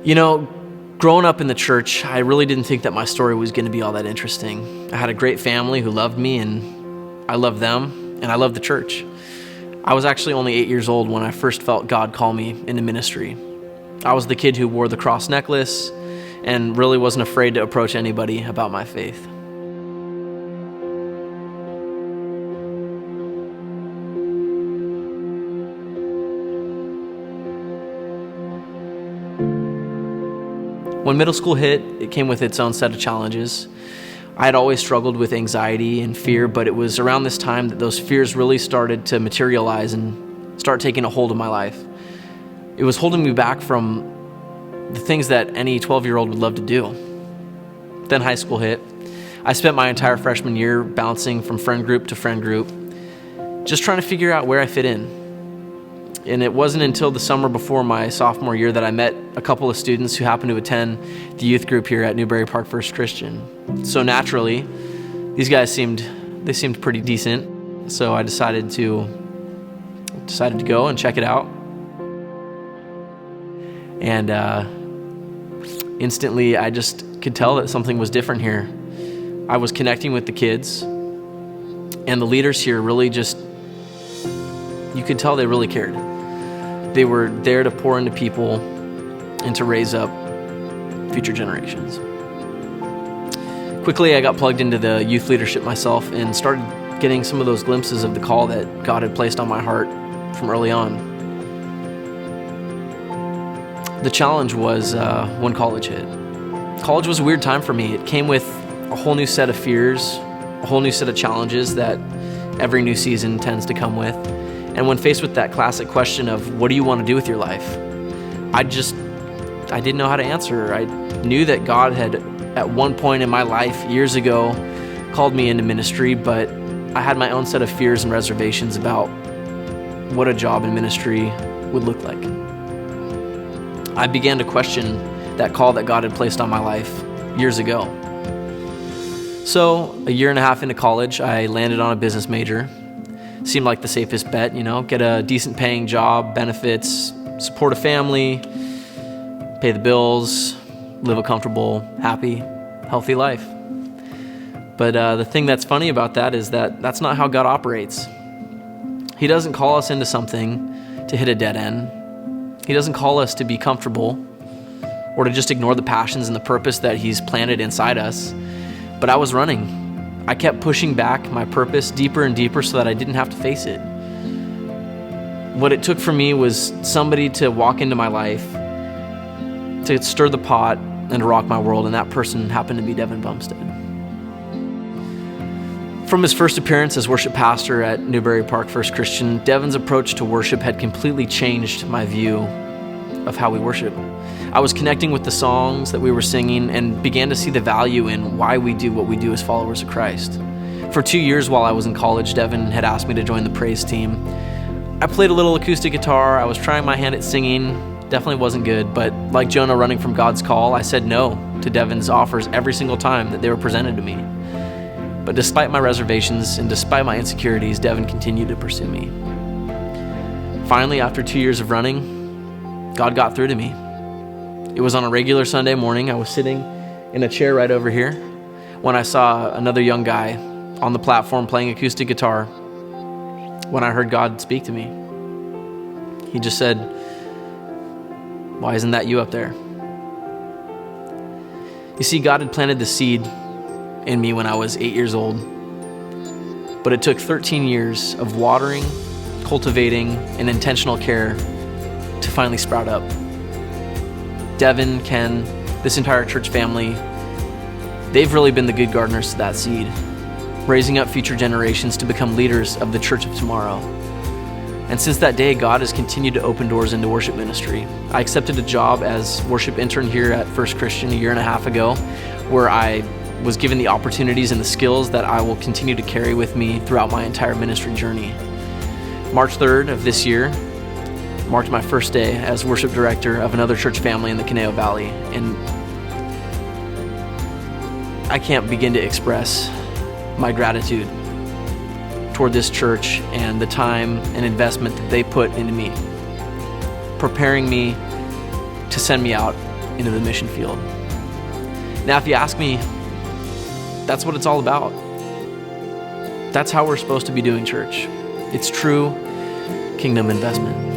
You know, growing up in the church, I really didn't think that my story was going to be all that interesting. I had a great family who loved me, and I loved them, and I loved the church. I was actually only 8 years old when I first felt God call me into ministry. I was the kid who wore the cross necklace and really wasn't afraid to approach anybody about my faith. When middle school hit, it came with its own set of challenges. I had always struggled with anxiety and fear, but it was around this time that those fears really started to materialize and start taking a hold of my life. It was holding me back from the things that any 12-year-old would love to do. Then high school hit. I spent my entire freshman year bouncing from friend group to friend group, just trying to figure out where I fit in. And it wasn't until the summer before my sophomore year that I met a couple of students who happened to attend the youth group here at Newbury Park First Christian. So naturally, these guys seemed pretty decent. So I decided to go and check it out. And instantly, I just could tell that something was different here. I was connecting with the kids, and the leaders here really you could tell they really cared. They were there to pour into people and to raise up future generations. Quickly, I got plugged into the youth leadership myself and started getting some of those glimpses of the call that God had placed on my heart from early on. The challenge was when college hit. College was a weird time for me. It came with a whole new set of fears, a whole new set of challenges that every new season tends to come with. And when faced with that classic question of what do you want to do with your life, I didn't know how to answer. I knew that God had, at one point in my life years ago, called me into ministry, but I had my own set of fears and reservations about what a job in ministry would look like. I began to question that call that God had placed on my life years ago. So, a year and a half into college, I landed on a business major. Seemed like the safest bet, get a decent paying job, benefits, support a family, pay the bills, live a comfortable, happy, healthy life. But the thing that's funny about that is that that's not how God operates. He doesn't call us into something to hit a dead end. He doesn't call us to be comfortable or to just ignore the passions and the purpose that He's planted inside us. But I was running. I kept pushing back my purpose deeper and deeper so that I didn't have to face it. What it took for me was somebody to walk into my life, to stir the pot and to rock my world, and that person happened to be Devin Bumstead. From his first appearance as worship pastor at Newbury Park First Christian, Devin's approach to worship had completely changed my view of how we worship. I was connecting with the songs that we were singing and began to see the value in why we do what we do as followers of Christ. For 2 years while I was in college, Devin had asked me to join the praise team. I played a little acoustic guitar. I was trying my hand at singing. Definitely wasn't good, but like Jonah running from God's call, I said no to Devin's offers every single time that they were presented to me. But despite my reservations and despite my insecurities, Devin continued to pursue me. Finally, after 2 years of running, God got through to me. It was on a regular Sunday morning. I was sitting in a chair right over here when I saw another young guy on the platform playing acoustic guitar when I heard God speak to me. He just said, "Why isn't that you up there?" You see, God had planted the seed in me when I was 8 years old, but it took 13 years of watering, cultivating, and intentional care to finally sprout up. Devin, Ken, this entire church family, they've really been the good gardeners to that seed, raising up future generations to become leaders of the church of tomorrow. And since that day, God has continued to open doors into worship ministry. I accepted a job as worship intern here at First Christian a year and a half ago, where I was given the opportunities and the skills that I will continue to carry with me throughout my entire ministry journey. March 3rd of this year marked my first day as worship director of another church family in the Conejo Valley, and I can't begin to express my gratitude toward this church and the time and investment that they put into me, preparing me to send me out into the mission field. Now, if you ask me, that's what it's all about. That's how we're supposed to be doing church. It's true kingdom investment.